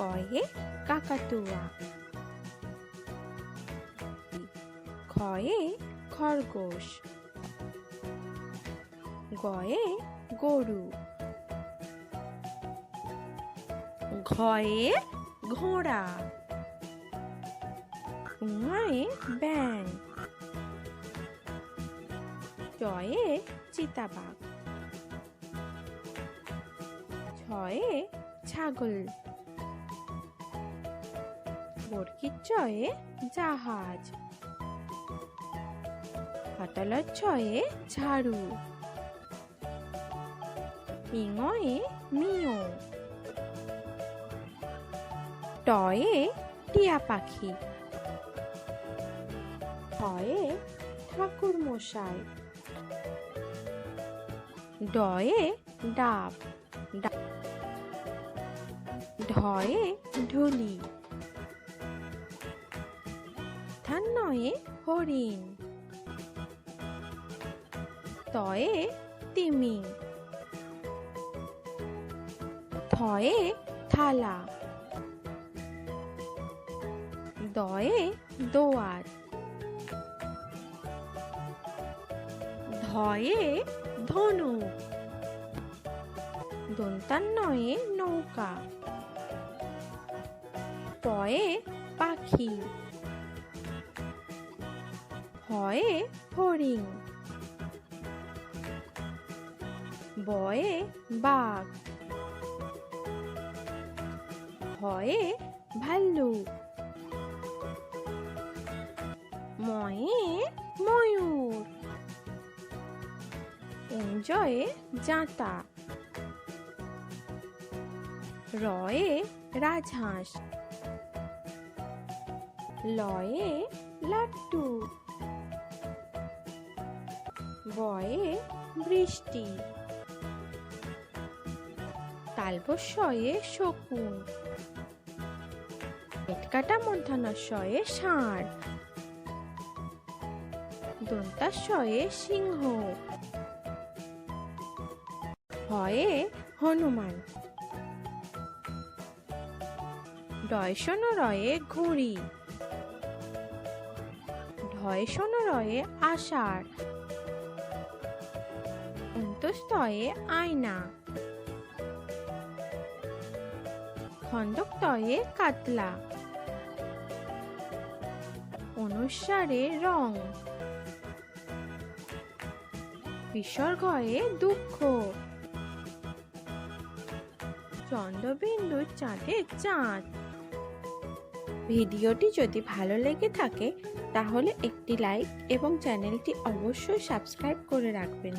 কয়ে কাকাতুয়া। খয়ে খরগোশ। গয়ে গরু। ঘয়ে ঘোড়া। ঙয়ে ব্যাঙ। চয়ে চিতাবাঘ। ছয়ে ছাগল। বর্গির চয়ে জাহাজ। পাতালার ছয়ে ঝাড়ু। ইঙয়ে মিও। টয়ে টিয়া পাখি। ঠয়ে ঠাকুর মশাই। ডয়ে ডাব। ঢয়ে ঢুলি। থান্নয়ে হরিণ। তয়ে তিমি। থয়ে থালা। দয়ে দোয়াত। ধয়ে ধনুক। দন্তান্নয়ে নৌকা। পয়ে পাখি। হয়ে হরিণ। বয়ে বাঘ। ভয়ে ভাল্লুক। ময়ে ময়ূর। উঞ্জয়ে জাঁতা। রয়ে রাজহাঁস। লয়ে লাট্টু। বয়ে বৃষ্টি। তালবস্যয়ে শকুন। পেটকাটা মূর্ধন্যস্বয়ে ষাঁড়। দন্তাস্বয়ে সিংহ। হয়ে হনুমান। ডয়সনরয়ে ঘুড়ি। ঢয়সনরয়ে আষাঢ়। অন্তস্তয়ে আয়না। খণ্ডকতয়ে কাতলা। অনুস্বারে রং। বিসর্গয়ে দুঃখ। চন্দ্রবিন্দুর চাঁদে চাঁদ। ভিডিওটি যদি ভালো লেগে থাকে তাহলে একটি লাইক এবং চ্যানেলটি অবশ্যই সাবস্ক্রাইব করে রাখবেন।